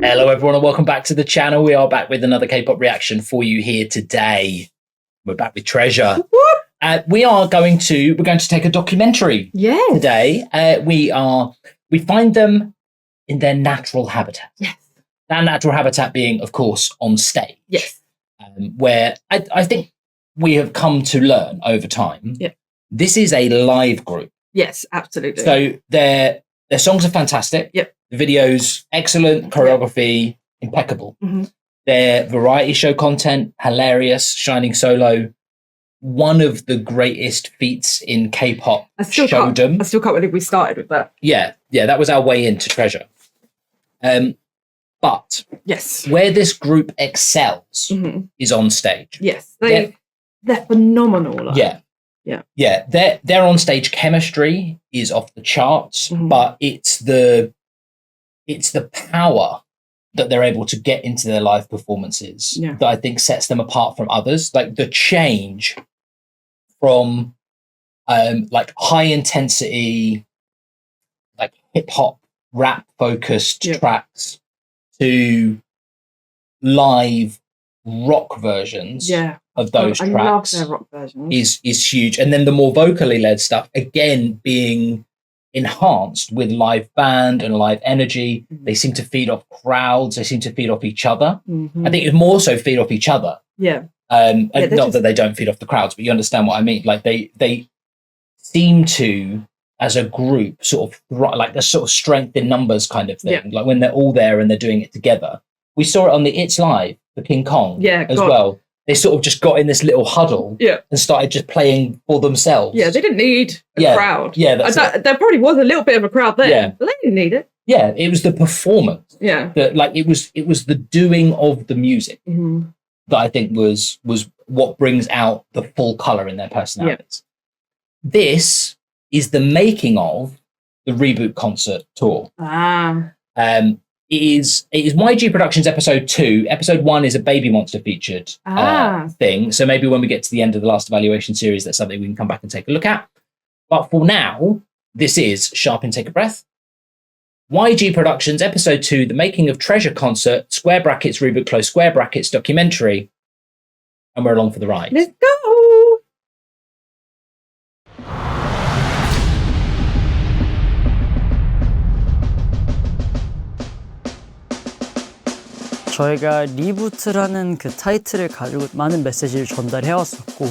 Hello everyone and welcome back to the channel. We are back with another K-pop reaction for you here today. We're back with Treasure. We're going to take a documentary today. We find them in their natural habitat. Yes. That natural habitat being, of course, on stage. Yes. Where I think we have come to learn over time. Yeah. This is a live group. Yes, absolutely. So their songs are fantastic. Yep. The videos, excellent. Choreography, impeccable. Mm-hmm. Their variety show content, hilarious. Shining solo, one of the greatest feats in K-pop showdom. I still can't believe we started with that. Yeah, that was our way into Treasure. But yes, where this group excels is on stage. Yes, they're phenomenal. Yeah. Their on stage chemistry is off the charts, but it's the power that they're able to get into their live performances that I think sets them apart from others. Like the change from like high intensity, like hip hop rap focused tracks to live rock versions of those tracks. I love their rock versions. Is huge. And then the more vocally led stuff, again, being enhanced with live band and live energy. They seem to feed off crowds. They seem to feed off each other. I think it more so feed off each other. Not that they don't feed off the crowds, but you understand what I mean. Like they seem to, as a group, sort of like the sort of strength in numbers kind of thing. Like when they're all there and they're doing it together. We saw it on the It's Live for King Kong as well. They sort of just got in this little huddle and started just playing for themselves. Yeah, they didn't need a crowd. Yeah, there probably was a little bit of a crowd there, but they didn't need it. Yeah, it was the performance. Yeah, like it was the doing of the music that I think was what brings out the full color in their personalities. This is the making of the Reboot concert tour. It is YG Productions episode 2. Episode 1 is a Baby Monster featured thing. So maybe when we get to the end of the last evaluation series, that's something we can come back and take a look at. But for now, this is Sharp and Take a Breath. YG Productions episode 2, the making of Treasure concert, square brackets, Reboot, close square brackets, documentary. And we're along for the ride. Let's go! 저희가 리부트라는 그 타이틀을 가지고 많은 메시지를 전달해왔었고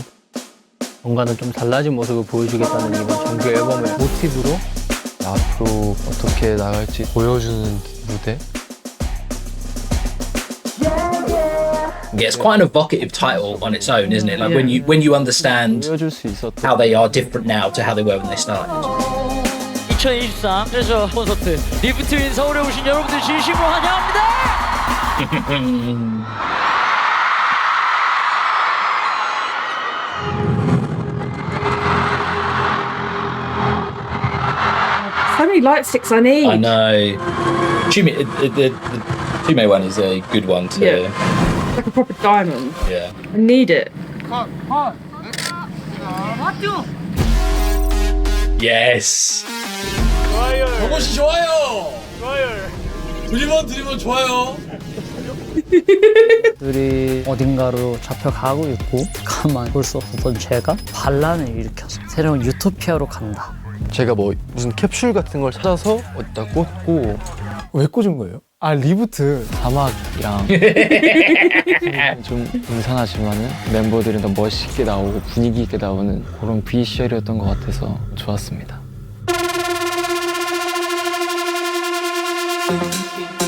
뭔가는 좀 달라진 모습을 보여주겠다는 이번 정규 앨범을 모티브로 앞으로 어떻게 나갈지 보여주는 무대. Yeah, it's quite an evocative title on its own, isn't it? Like when you understand how they are different now to how they were when they started. 2023 트레저 콘서트 리부트인 서울에 오신 여러분들 진심으로 환영합니다. So many light sticks I need. I know. The Teumes one is a good one to. Yeah. Like a proper diamond. Yeah. I need it. Yes. 정모씨 좋아요. 드리번 좋아요. 둘이 어딘가로 잡혀가고 있고 가만 볼 수 없었던 죄가 반란을 일으켜서 새로운 유토피아로 간다. 제가 뭐 무슨 캡슐 같은 걸 찾아서 어디다 꽂고. 왜 꽂은 거예요? 아, 리부트. 사막이랑 좀 음산하지만은 멤버들이 더 멋있게 나오고 분위기 있게 나오는 그런 비주얼이었던 것 같아서 좋았습니다.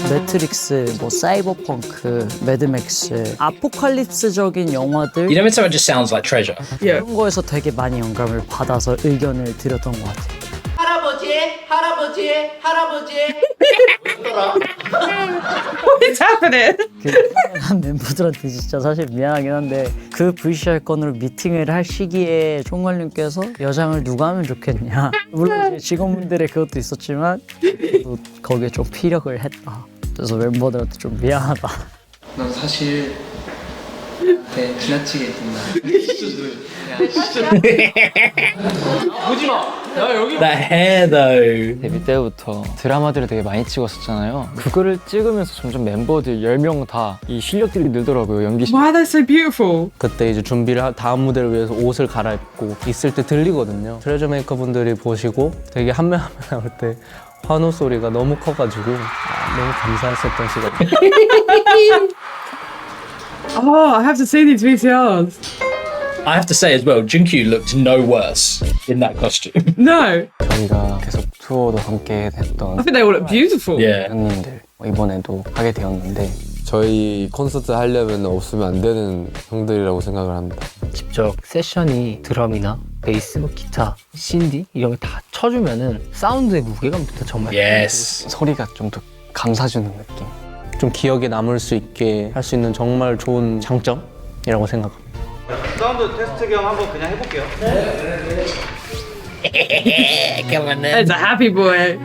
매트릭스, 뭐 사이버펑크, 매드맥스, 아포칼립스적인 영화들 You know when someone just sounds like Treasure? 그런 거에서 되게 많이 영감을 받아서 의견을 드렸던 것 같아요. 할아버지. What's happening? 한 멤버들한테 진짜 사실 미안하긴 한데 그 VCR 건으로 미팅을 할 시기에 총괄님께서 여장을 누가 하면 좋겠냐. 물론 이제 직원분들의 그것도 있었지만 또 거기에 좀 피력을 했다. 그래서 멤버들한테 좀 미안하다. 넌 사실 지나치게 했나? 보지 마. That hair though. 데뷔 때부터 드라마들을 되게 많이 찍었었잖아요. 그거를 찍으면서 점점 멤버들 10명 다 이 실력들이 늘더라고요. 연기 Why are they so beautiful? 그때 이제 다음 무대를 위해서 옷을 갈아입고 있을 때 들리거든요. 트레저 메이커 분들이 보시고 되게 한 명 한 명 나올 때 환호 소리가 너무 커가지고 너무 감사했었던 시간. Oh, I have to see these VCRs. I have to say as well, Junkyu looked no worse in that costume. No, 저희가 계속 투어도 함께 I 했던 think they all look beautiful. Yeah. 형님들 이번에도 하게 되었는데 저희 콘서트 하려면 없으면 안 되는 형들이라고 생각을 합니다. 직접 세션이 드럼이나 베이스, 뭐 기타, 신디 이런 거 다 쳐주면은 사운드의 무게감부터 정말 Yes. 소리가 좀 더 감싸주는 느낌. 좀 기억에 남을 수 있게 할 수 있는 정말 좋은 장점이라고 생각합니다. 사운드 테스트 겸 한번 그냥 해볼게요. It's a happy boy.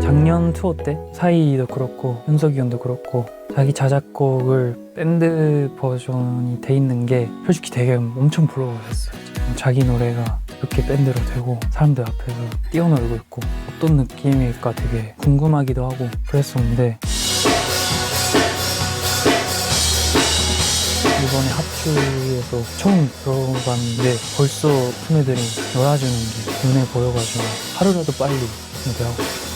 작년 투어 때 사이도 그렇고 현석이 형도 그렇고 자기 자작곡을 밴드 버전이 돼 있는 게 솔직히 되게 엄청 부러워했어요. 자기 노래가 이렇게 밴드로 되고 사람들 앞에서 뛰어놀고 있고 어떤 느낌일까 되게 궁금하기도 하고 그랬었는데 이번에 합주에서 처음 들어봤는데 벌써 후배들이 놀아주는 게 눈에 보여가지고 하루라도 빨리 무대하고 싶어요.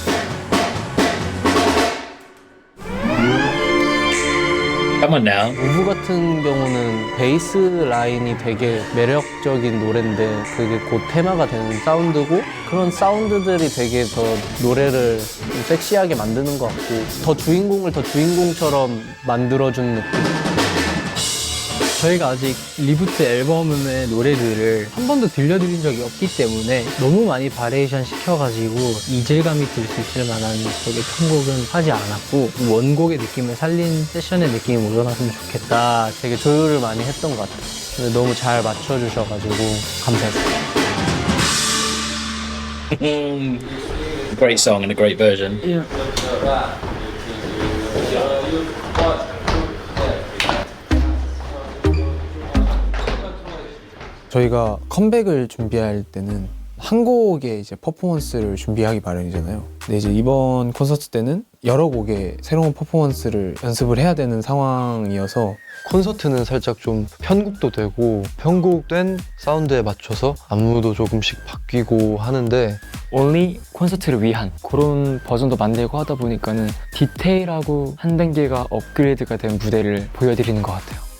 Come on now. 우브 같은 경우는 베이스 라인이 되게 매력적인 노래인데 그게 곧 테마가 되는 사운드고 그런 사운드들이 되게 더 노래를 좀 섹시하게 만드는 것 같고 더 주인공을 더 주인공처럼 만들어주는 느낌. 저희가 아직 리부트 앨범의 노래들을 한 번도 들려드린 적이 없기 때문에 너무 많이 바리에이션 시켜가지고 이질감이 들 수 있을 만한 그렇게 편곡은 하지 않았고 원곡의 느낌을 살린 세션의 느낌이 묻어났으면 좋겠다. 되게 조율을 많이 했던 것 같아요. 근데 너무 잘 맞춰주셔가지고 감사했어요. Great song and a great version. Yeah. 저희가 컴백을 준비할 때는 한 곡의 이제 퍼포먼스를 준비하기 마련이잖아요. 근데 이제 이번 콘서트 때는 여러 곡의 새로운 퍼포먼스를 연습을 해야 되는 상황이어서 콘서트는 살짝 좀 편곡도 되고 편곡된 사운드에 맞춰서 안무도 조금씩 바뀌고 하는데 only 콘서트를 위한 그런 버전도 만들고 하다 보니까는 디테일하고 한 단계가 업그레이드가 된 무대를 보여드리는 것 같아요.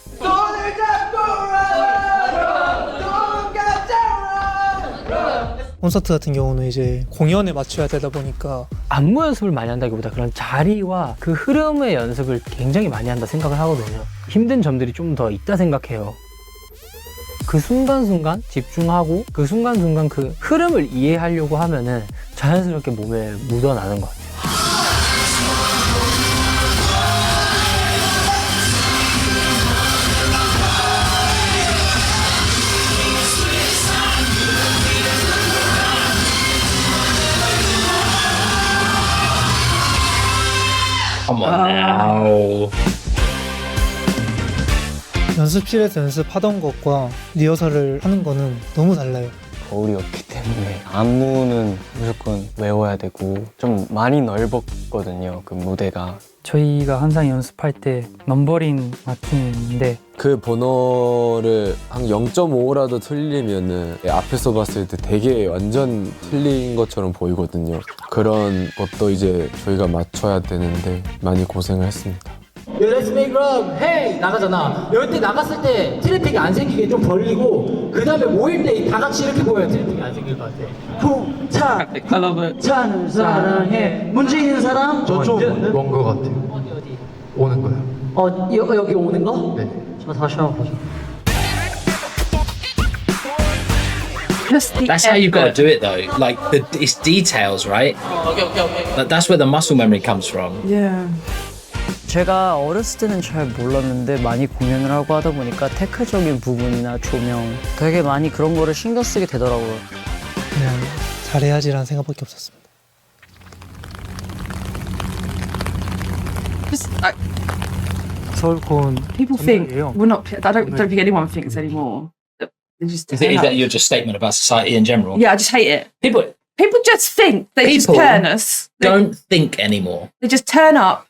콘서트 같은 경우는 이제 공연에 맞춰야 되다 보니까 안무 연습을 많이 한다기보다 그런 자리와 그 흐름의 연습을 굉장히 많이 한다 생각을 하거든요. 힘든 점들이 좀 더 있다 생각해요. 그 순간순간 집중하고 그 순간순간 그 흐름을 이해하려고 하면은 자연스럽게 몸에 묻어나는 것 같아요. Come on now. 연습실에서 연습하던 것과 리허설을 하는 거는 너무 달라요. 거울이었기 때문에 안무는 무조건 외워야 되고 좀 많이 넓었거든요. 그 무대가. 저희가 항상 연습할 때 넘버링 마킹인데 그 번호를 한 0.5라도 틀리면은 앞에서 봤을 때 되게 완전 틀린 것처럼 보이거든요. 그런 것도 이제 저희가 맞춰야 되는데 많이 고생을 했습니다. Let's make love, hey! 나가잖아. 이럴 때 나갔을 때 트래픽이 안 생기게 좀 벌리고 그 다음에 모일 때 다 같이 이렇게 보여야 트래픽이 안 생길 것 같아. 차는 사랑해. 문제 있는 사람? 온거 같아요. 어디? 오는 거요. 여기 오는 거? 네. 저 다시 한번 보자. That's how you've got to do it though. Like it's details, right? Okay. That's where the muscle memory comes from. Yeah. 제가 어렸을 때는 잘 몰랐는데 많이 공연을 하고 하다 보니까 테크적인 부분이나 조명 되게 많이 그런 거를 신경 쓰게 되더라고요. 그냥 잘해야지라는 생각밖에 없었습니다. People think we're not. I don't think anyone thinks anymore that Is that your just statement about society in general? Yeah, I just hate it. People just think they just turn us. Don't think anymore. They just turn up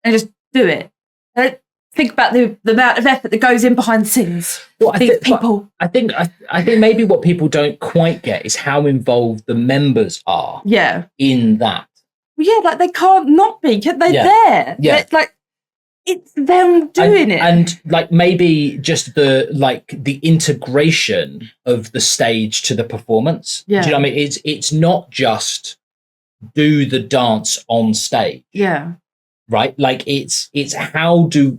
and just do it. They don't think about the amount of effort that goes in behind the scenes. People. I think maybe what people don't quite get is how involved the members are. Yeah. In that. Well, yeah, like they can't not be. They're there. Yeah. It's them doing it. And like maybe just the integration of the stage to the performance. Yeah. Do you know what I mean? It's not just do the dance on stage. Yeah. Right? Like it's how do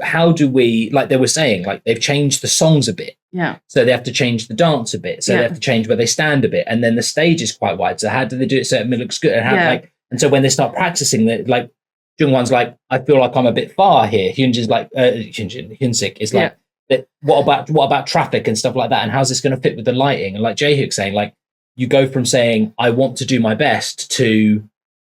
we, like they were saying, like they've changed the songs a bit. Yeah. So they have to change the dance a bit. So they have to change where they stand a bit. And then the stage is quite wide. So how do they do it so it looks good? And and so when they start practicing that, like Jungwon's like, I feel like I'm a bit far here. Hyunjin's like Hyunsik is like, what about traffic and stuff like that? And how's this going to fit with the lighting? And like Jaehook saying, like, you go from saying I want to do my best to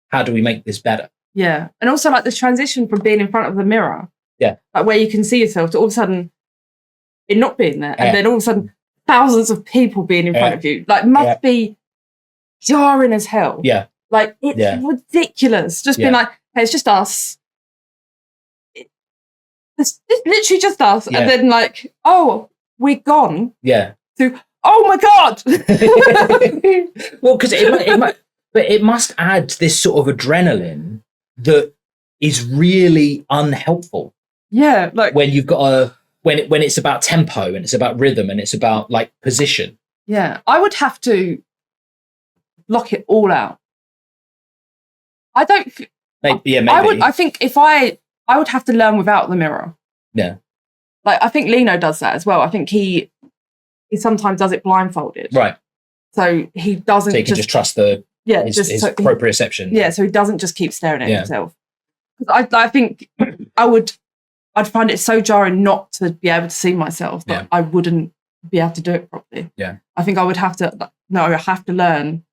how do we make this better? Yeah. And also like the transition from being in front of the mirror. Yeah. Like where you can see yourself to all of a sudden it not being there. And then all of a sudden thousands of people being in front of you. Like must be jarring as hell. Yeah. Like it's ridiculous. Just being like, hey, it's just us. It's literally just us. Yeah. And then like, oh, we're gone. Yeah. To, oh my God. Well, because it must add this sort of adrenaline that is really unhelpful. Yeah, like when you've got when it's about tempo and it's about rhythm and it's about like position. Yeah, I would have to block it all out. I don't. Maybe. I think if I would have to learn without the mirror. Yeah. Like I think Lino does that as well. I think he sometimes does it blindfolded. Right. So he doesn't. So he can just trust his proprioception. Yeah, so he doesn't just keep staring at himself. I think I'd find it so jarring not to be able to see myself that I wouldn't be able to do it properly. Yeah. I think I would have to. No, I have to learn.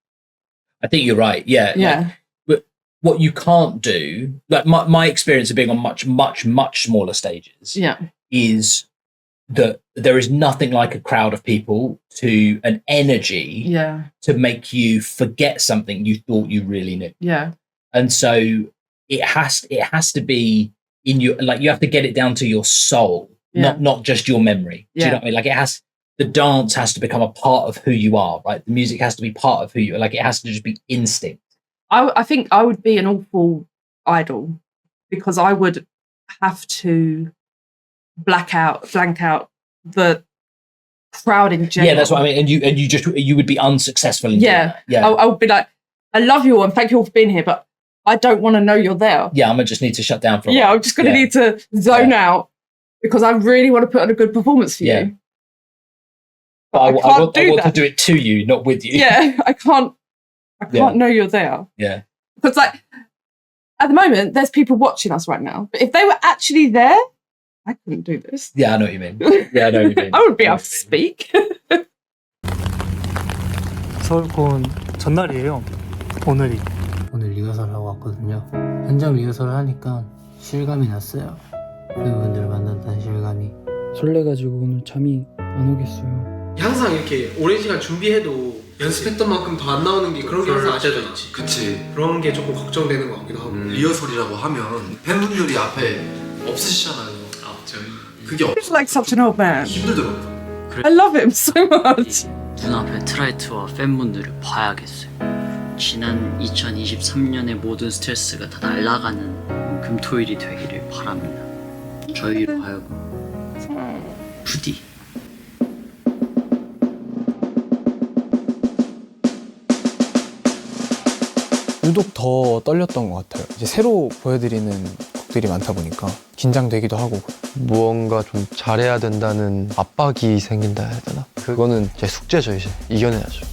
I think you're right. Yeah. Yeah. But what you can't do, like my experience of being on much, much, much smaller stages, is that there is nothing like a crowd of people to an energy to make you forget something you thought you really knew. Yeah. And so it has to be in your, like you have to get it down to your soul, not just your memory. Do you know what I mean? Like the dance has to become a part of who you are, right? The music has to be part of who you are. Like it has to just be instinct. I think I would be an awful idol because I would have to blank out the crowd in general. Yeah, that's what I mean. And you would be unsuccessful in doing that. Yeah. I would be like, I love you all and thank you all for being here, but I don't want to know you're there. Yeah, I'm gonna just need to shut down for a while. I'm just gonna need to zone out because I really want to put on a good performance for you. But I want to do it to you, not with you. Yeah, I can't know you're there. Yeah. Because like at the moment, there's people watching us right now. But if they were actually there, I couldn't do this. Yeah, I know what you mean. Yeah, I know what you mean. I wouldn't be able to speak. 서울콘 전날이에요. 오늘 리허설을 하고 왔거든요. 현장 리허설을 하니까 실감이 났어요. 팬분들 만난다는 실감이. 설레가지고 오늘 잠이 안 오겠어요. 항상 이렇게 오랜 시간 준비해도 연습했던 만큼 더 안 나오는 게 그런 게 항상 아쉬워 있지. 그치. 그런 게 조금 걱정되는 것 같기도 하고. 리허설이라고 하면 팬분들이 앞에 없으시잖아요. 그게 He's like such an old man. 힘들더라고요. I love him so much. 눈앞에 트라이트와 팬분들을 봐야겠어요. 지난 2023년의 모든 스트레스가 다 날아가는 금토일이 되기를 바랍니다. 저희로 하여금 부디. 유독 더 떨렸던 것 같아요. 이제 새로 보여드리는 곡들이 많다 보니까 긴장되기도 하고. 무언가 좀 잘해야 된다는 압박이 생긴다 해야 되나? 그거는 제 숙제죠. 이제 이겨내야죠.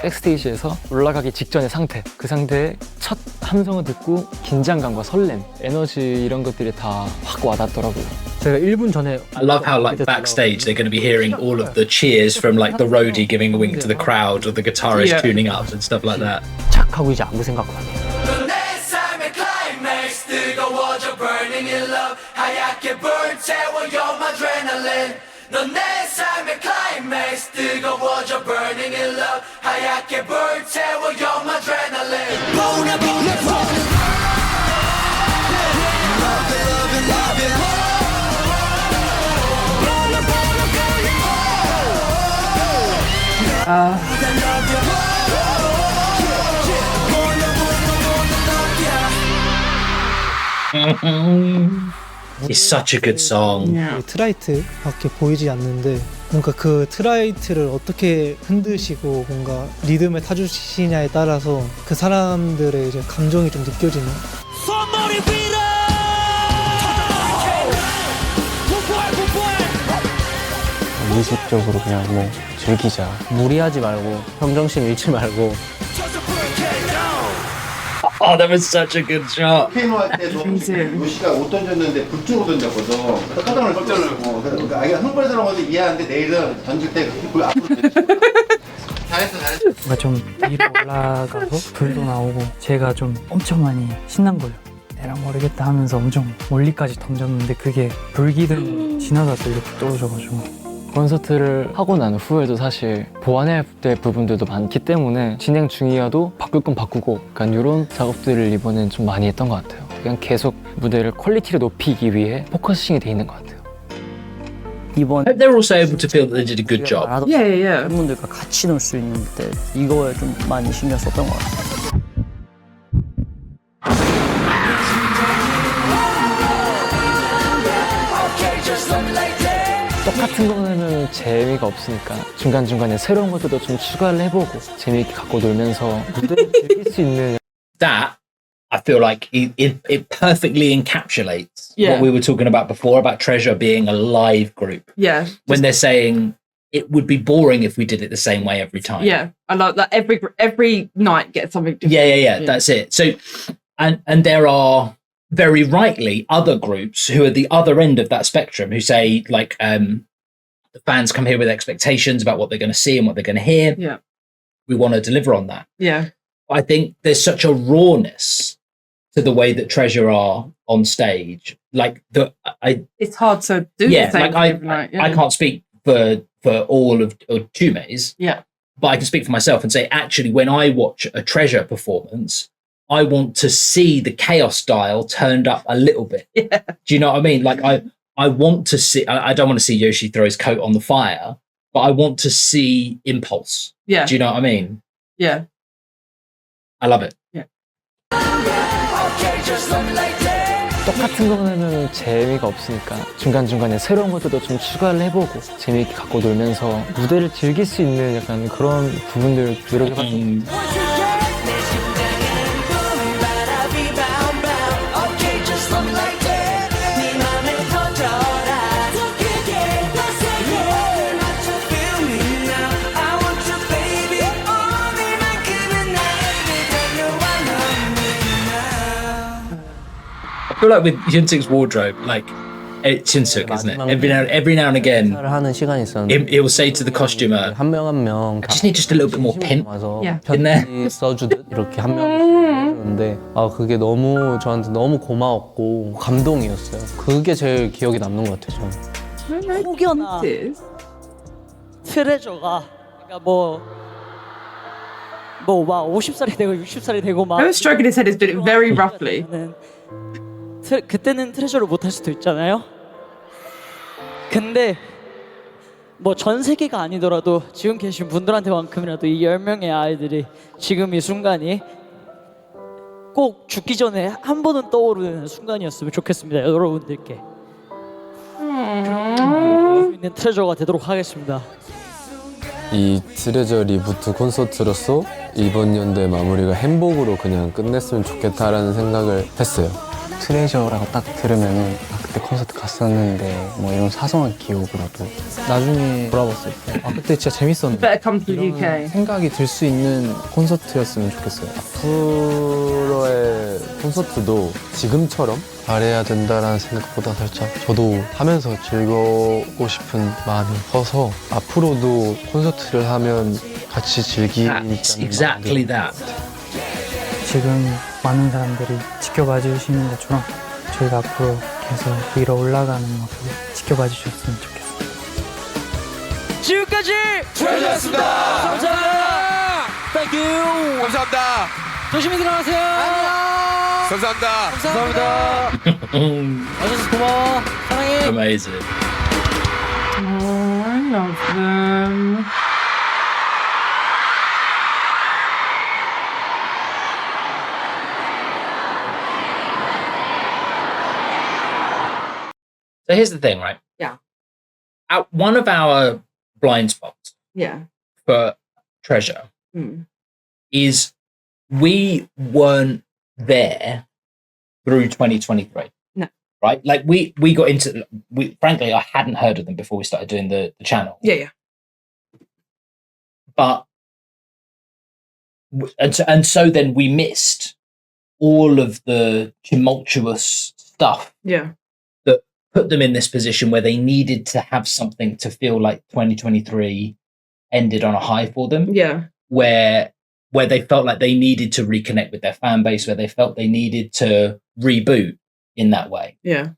백스테이지에서 올라가기 직전의 상태, 그 상태의 첫 함성을 듣고 긴장감과 설렘, 에너지 이런 것들이 다 확 와닿더라고요. 제가 1분 전에 I love how like backstage they're going to be hearing all of the cheers from like the roadie giving a wink to the crowd or the guitarist tuning up and stuff like that. 착 하고 이제 아무 생각 안 해요. 내 삶의 클라이맥스 뜨거워져 burning in love 하얗게 하얗게 불태워 You're my adrenaline 넌 내 삶의 climax 뜨거워져 burning in love 하얗게 불태워 You're my adrenaline Boner boner boner Love it love it love it Boner boner It's such a good song. 트라이트밖에 보이지 않는데 뭔가 그 트라이트를 어떻게 흔드시고 뭔가 리듬을 타주시냐에 따라서 그 사람들의 이제 감정이 좀 느껴지는. 무의식적으로 그냥 뭐 즐기자. 무리하지 말고 평정심 잃지 말고. Oh, that was such a good shot. 피아노 할 때도 요시가 옷 던졌는데 불 주고 던졌거든. 깜짝 놀고. 그러니까 아이가 흥분해서 그런 건데 이해하는데 내일은 던질 때 불 앞으로 잘했어 잘했어. 뭔가 좀 위로 올라가서 불도 나오고 제가 좀 엄청 많이 신난 거예요. 에랑 모르겠다 하면서 엄청 멀리까지 던졌는데 그게 불기둥 지나가서 이렇게 떨어져가지고 콘서트를 하고 난 후에도 사실 보완해야 될 부분들도 많기 때문에 진행 중이어도 바꿀 건 바꾸고 약간 이런 작업들을 이번엔 좀 많이 했던 것 같아요. 그냥 계속 무대를 퀄리티를 높이기 위해 포커싱이 돼 있는 것 같아요. 이번 They're also able to feel that they did a good job. 팬분들과 같이 놀 수 있는 때 이거에 좀 많이 신경 썼던 것 같아요. 똑같은 거는 재미가 없으니까 중간중간에 새로운 것들도 좀 추가를 해보고 재미있게 갖고 놀면서 무대를 즐길 수 있는 That I feel like it perfectly encapsulates what we were talking about before about Treasure being a live group. Yeah. When they're saying it would be boring if we did it the same way every time. Yeah, I like that. Every night gets something different. Yeah. That's it. So, and there are very rightly other groups who are the other end of that spectrum who say like the fans come here with expectations about what they're going to see and what they're going to hear. Yeah, we want to deliver on that. Yeah, I think there's such a rawness to the way that Treasure are on stage. Like it's hard to do. Yeah, the same like every night. Yeah. I can't speak for all of Teumes. Yeah, but I can speak for myself and say actually when I watch a Treasure performance, I want to see the chaos dial turned up a little bit. Yeah. Do you know what I mean? Like I want to see, I don't want to see Yoshi throw his coat on the fire, but I want to see impulse. Yeah. Do you know what I mean? Yeah. I love it. Yeah. 똑같은 거는 재미가 없으니까 중간중간에 새로운 것들도 좀 추가를 해보고 재미있게 갖고 놀면서 무대를 즐길 수 있는 약간 그런 부분들을 노력해봤어요. I feel like with Hyunsik's wardrobe, like it's Hyunsuk, isn't it? Every now and again, 하는 시간이 있었는데 he will say to the costumer, 한 명 한 명 I just need just a little bit more pimp in there. 써주듯 이렇게 한 명씩 해주는데 그게 너무 저한테 너무 고마웠고 감동이었어요. 그게 제일 기억에 남는 것 같아요. 저는. 혹여나 트레저가 그러니까 막 50살이 되고 60살이 되고 막 I was stroking his head. He's doing it very roughly. 그때는 트레저를 못 할 수도 있잖아요. 근데 뭐 전 세계가 아니더라도 지금 계신 분들한테만큼이라도 이 10명의 아이들이 지금 이 순간이 꼭 죽기 전에 한 번은 떠오르는 순간이었으면 좋겠습니다. 여러분들께. 수 있는 트레저가 되도록 하겠습니다. 이 트레저 리부트 콘서트로서 이번 연도의 마무리가 행복으로 그냥 끝냈으면 좋겠다라는 생각을 했어요. 트레저라고 딱 들으면은 그때 콘서트 갔었는데 뭐 이런 사소한 기억으로도 나중에 돌아봤을 때 그때 진짜 재밌었는데 Better come to the UK. 생각이 들 수 있는 콘서트였으면 좋겠어요. 앞으로의 콘서트도 지금처럼 잘해야 된다라는 생각보다 살짝 저도 하면서 즐거우고 싶은 마음이 커서 앞으로도 콘서트를 하면 같이 즐기자는 Exactly that. 지금 많은 사람들이 지켜봐 주시는 것처럼 저희가 앞으로 계속 위로 올라가는 모습 지켜봐 주셨으면 좋겠습니다. 지금까지 트레저였습니다. 감사합니다. Thank you. 감사합니다. 조심히 들어가세요. 안녕. 감사합니다. 감사합니다. 와줘서 고마워. 사랑해. Amazing. I love them. So here's the thing, right? Yeah. One of our blind spots Yeah. for Treasure Mm. is we weren't there through 2023. No. Right? Like we got into frankly, I hadn't heard of them before we started doing the channel. Yeah. But and so then we missed all of the tumultuous stuff Yeah. that put them in this position where they needed to have something to feel like 2023 ended on a high for them. Yeah. Where they felt like they needed to reconnect with their fan base, where they felt they needed to reboot in that way. Yeah.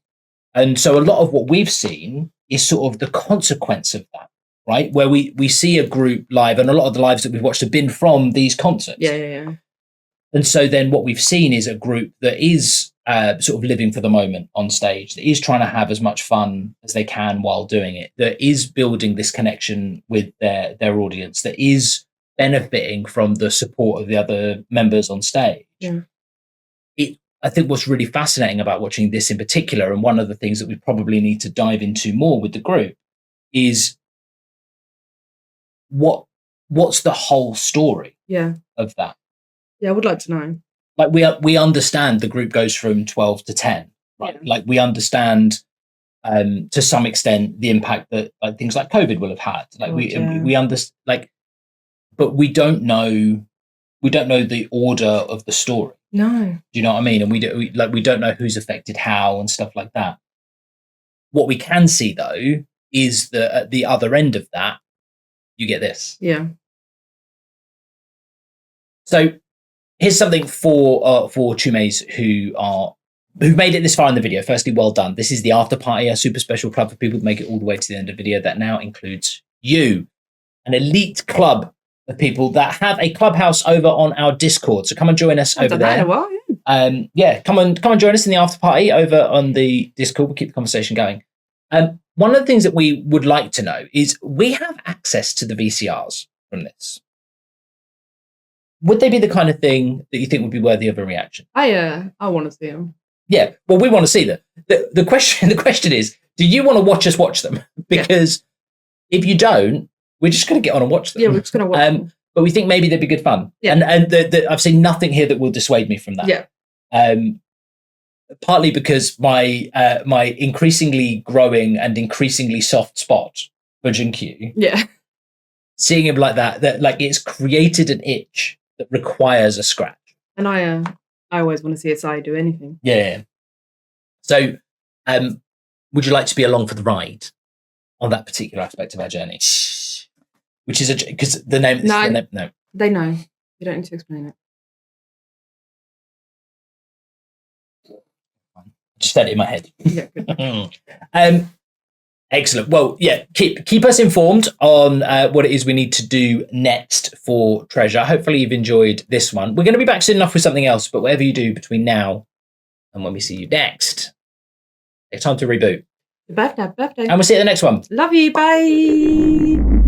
And so a lot of what we've seen is sort of the consequence of that, right? Where we see a group live, and a lot of the lives that we've watched have been from these concerts. Yeah. And so then what we've seen is a group that is sort of living for the moment on stage, that is trying to have as much fun as they can while doing it, that is building this connection with their audience, that is benefiting from the support of the other members on stage. Yeah. I think what's really fascinating about watching this in particular, and one of the things that we probably need to dive into more with the group, is what's the whole story Yeah. of that? Yeah, I would like to know. Like we understand the group goes from 12 to 10, right? Yeah. Like we understand to some extent the impact that like things like COVID will have had. Like we understand, like, but we don't know the order of the story. No. Do you know what I mean? And we don't know who's affected how and stuff like that. What we can see though is that at the other end of that, you get this. Yeah. So here's something for Teumes who've made it this far in the video. Firstly, well done. This is the Afterparty, a super special club for people to make it all the way to the end of the video. That now includes you, an elite club of people that have a clubhouse over on our Discord. So come and join us over there. Come and join us in the Afterparty over on the Discord. We'll keep the conversation going. One of the things that we would like to know is we have access to the VCRs from this. Would they be the kind of thing that you think would be worthy of a reaction? I want to see them. Yeah, well, we want to see them. The question is, do you want to watch them? Because if you don't, we're just going to get on and watch them. Yeah, we're just going to watch them. But we think maybe they'd be good fun. Yeah. And I've seen nothing here that will dissuade me from that. Yeah. Partly because my increasingly growing and increasingly soft spot for Junkyu. Yeah. Seeing him like that like it's created an itch that requires a scratch. And I always want to see Asai do anything. Yeah. So, would you like to be along for the ride on that particular aspect of our journey? Which is because the name. No, they know. You don't need to explain it. Just said it in my head. Yeah. Good. Excellent. Well, yeah. Keep us informed on what it is we need to do next for Treasure. Hopefully, you've enjoyed this one. We're going to be back soon enough with something else. But whatever you do between now and when we see you next, it's time to reboot. Birthday. And we'll see you at the next one. Love you. Bye.